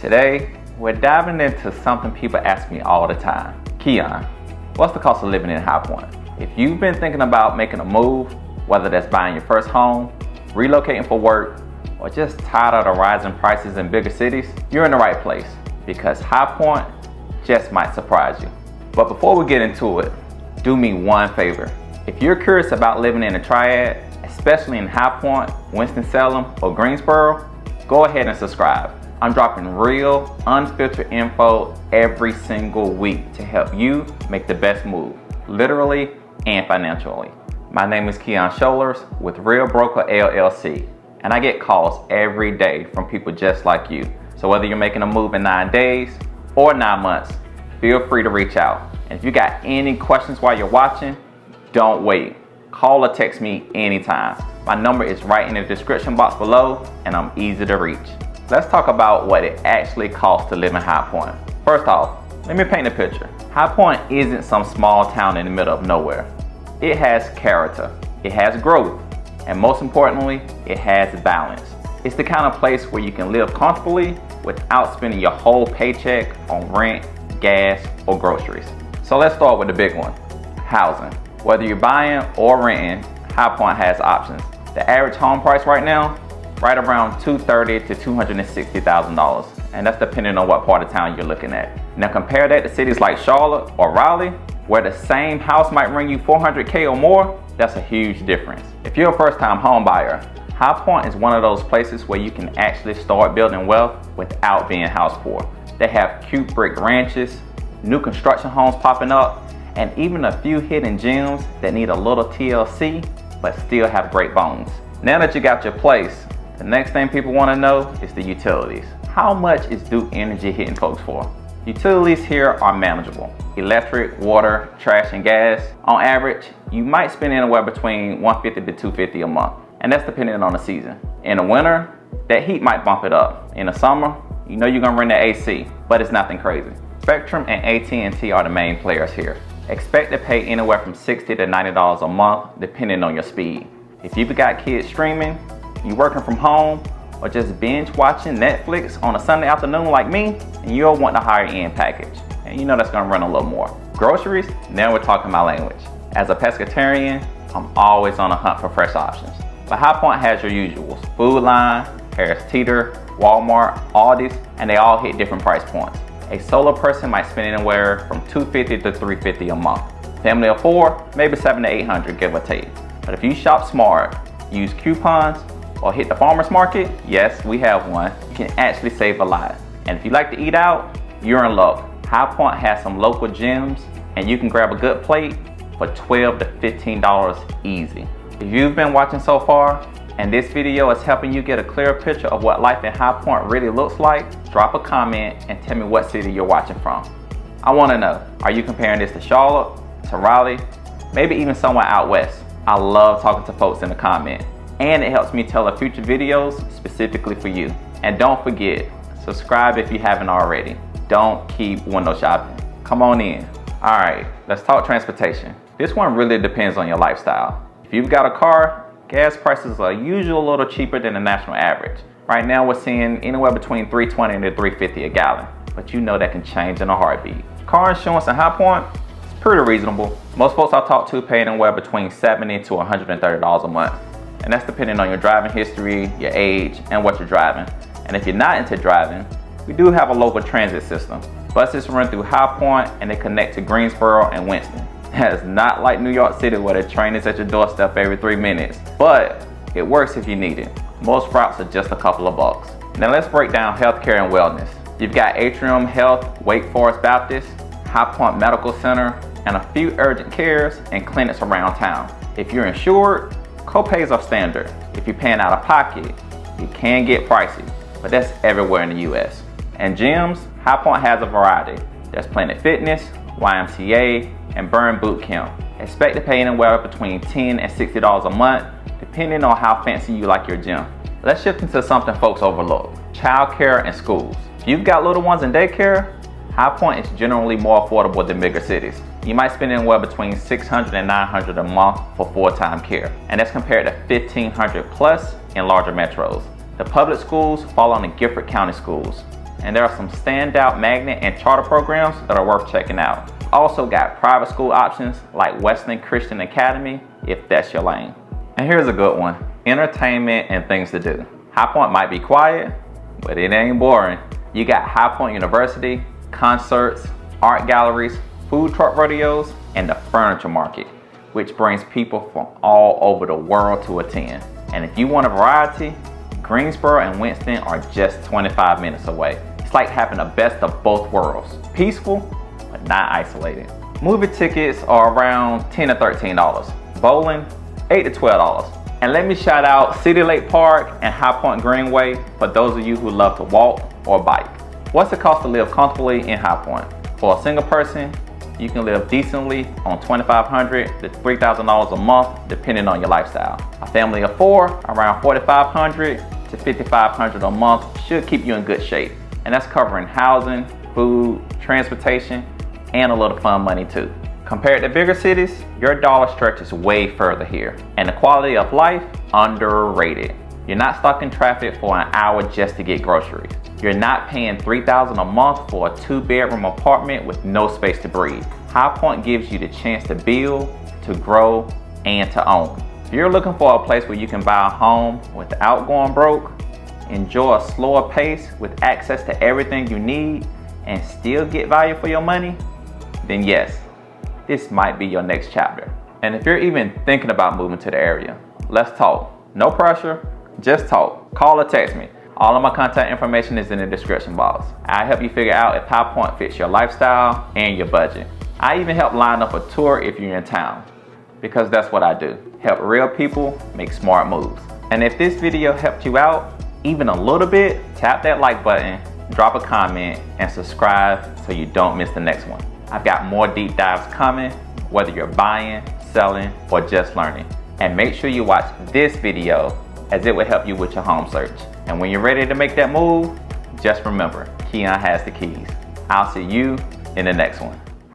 Today, we're diving into something people ask me all the time. Keon, what's the cost of living in High Point? If you've been thinking about making a move, whether that's buying your first home, relocating for work, or just tired of the rising prices in bigger cities, you're in the right place because High Point just might surprise you. But before we get into it, do me one favor. If you're curious about living in the Triad, especially in High Point, Winston-Salem, or Greensboro, go ahead and subscribe. I'm dropping real, unfiltered info every single week to help you make the best move, literally and financially. My name is Keon with Real Broker LLC, and I get calls every day from people just like you. So whether you're making a move in 9 days or 9 months, feel free to reach out. And if you got any questions while you're watching, don't wait. Call or text me anytime. My number is right in the description box below, and I'm easy to reach. Let's talk about what it actually costs to live in High Point. First off, let me paint a picture. High Point isn't some small town in the middle of nowhere. It has character, it has growth, and most importantly, it has balance. It's the kind of place where you can live comfortably without spending your whole paycheck on rent, gas, or groceries. So let's start with the big one, housing. Whether you're buying or renting, High Point has options. The average home price right now, right around $230,000 to $260,000, and that's depending on what part of town you're looking at. Now compare that to cities like Charlotte or Raleigh, where the same house might bring you $400K or more. That's a huge difference. If you're a first-time home buyer, High Point is one of those places where you can actually start building wealth without being house poor. They have cute brick ranches, new construction homes popping up, and even a few hidden gems that need a little TLC but still have great bones. Now that you got your place, the next thing people want to know is the utilities. How much is Duke Energy hitting folks for? Utilities here are manageable. Electric, water, trash, and gas. On average, you might spend anywhere between $150 to $250 a month, and that's depending on the season. In the winter, that heat might bump it up. In the summer, you know you're gonna run the AC, but it's nothing crazy. Spectrum and AT&T are the main players here. Expect to pay anywhere from $60 to $90 a month, depending on your speed. If you've got kids streaming, you working from home, or just binge watching Netflix on a Sunday afternoon like me, and you'll want the higher end package. And you know that's gonna run a little more. Groceries, now we're talking my language. As a pescatarian, I'm always on a hunt for fresh options. But High Point has your usuals. Food Line, Harris Teeter, Walmart, Aldi's, and they all hit different price points. A solo person might spend anywhere from $250 to $350 a month. Family of 4, maybe $700 to $800, give or take. But if you shop smart, use coupons, or hit the farmer's market, yes, we have one, you can actually save a lot. And if you like to eat out, you're in luck. High Point has some local gems, and you can grab a good plate for $12 to $15 easy. If you've been watching so far, and this video is helping you get a clearer picture of what life in High Point really looks like, drop a comment and tell me what city you're watching from. I want to know, are you comparing this to Charlotte, to Raleigh, maybe even somewhere out west? I love talking to folks in the comments, and it helps me tailor future videos specifically for you. And don't forget, subscribe if you haven't already. Don't keep window shopping. Come on in. All right, let's talk transportation. This one really depends on your lifestyle. If you've got a car, gas prices are usually a little cheaper than the national average. Right now we're seeing anywhere between $3.20 to $3.50 a gallon, but you know that can change in a heartbeat. Car insurance in High Point is pretty reasonable. Most folks I talk to pay anywhere between $70 to $130 a month, and that's depending on your driving history, your age, and what you're driving. And if you're not into driving, we do have a local transit system. Buses run through High Point and they connect to Greensboro and Winston. It's not like New York City where the train is at your doorstep every 3 minutes, but it works if you need it. Most routes are just a couple of bucks. Now let's break down healthcare and wellness. You've got Atrium Health, Wake Forest Baptist, High Point Medical Center, and a few urgent cares and clinics around town. If you're insured, co-pays are standard. If you're paying out of pocket, it can get pricey, but that's everywhere in the US. And gyms, High Point has a variety. There's Planet Fitness, YMCA, and Burn Boot Camp. Expect to pay anywhere between $10 and $60 a month, depending on how fancy you like your gym. Let's shift into something folks overlook, childcare and schools. If you've got little ones in daycare, High Point is generally more affordable than bigger cities. You might spend anywhere between $600 and $900 a month for full-time care, and that's compared to $1,500 plus in larger metros. The public schools fall under Gifford County Schools. and there are some standout magnet and charter programs that are worth checking out. Also got private school options like Weston Christian Academy if that's your lane. And here's a good one, entertainment and things to do. High Point might be quiet, but it ain't boring. You got High Point University, concerts, art galleries, food truck rodeos, and the furniture market, which brings people from all over the world to attend. And if you want a variety, Greensboro and Winston are just 25 minutes away. It's like having the best of both worlds. Peaceful, but not isolated. Movie tickets are around $10 to $13. Bowling, $8 to $12. And let me shout out City Lake Park and High Point Greenway for those of you who love to walk or bike. What's it cost to live comfortably in High Point? For a single person, you can live decently on $2,500 to $3,000 a month, depending on your lifestyle. A family of 4, around $4,500 to $5,500 a month should keep you in good shape. And that's covering housing, food, transportation, and a little fun money too. Compared to bigger cities, your dollar stretches way further here. And the quality of life, underrated. You're not stuck in traffic for an hour just to get groceries. You're not paying $3,000 a month for a 2-bedroom apartment with no space to breathe. High Point gives you the chance to build, to grow, and to own. If you're looking for a place where you can buy a home without going broke, enjoy a slower pace with access to everything you need, and still get value for your money, then yes, this might be your next chapter. And if you're even thinking about moving to the area, let's talk. No pressure, just talk. Call or text me. All of my contact information is in the description box. I'll help you figure out if High Point fits your lifestyle and your budget. I even help line up a tour if you're in town, because that's what I do. Help real people make smart moves. And if this video helped you out, even a little bit, tap that like button, drop a comment, and subscribe so you don't miss the next one. I've got more deep dives coming, whether you're buying, selling, or just learning. And make sure you watch this video, as it will help you with your home search. And when you're ready to make that move, just remember, Keon has the keys. I'll see you in the next one.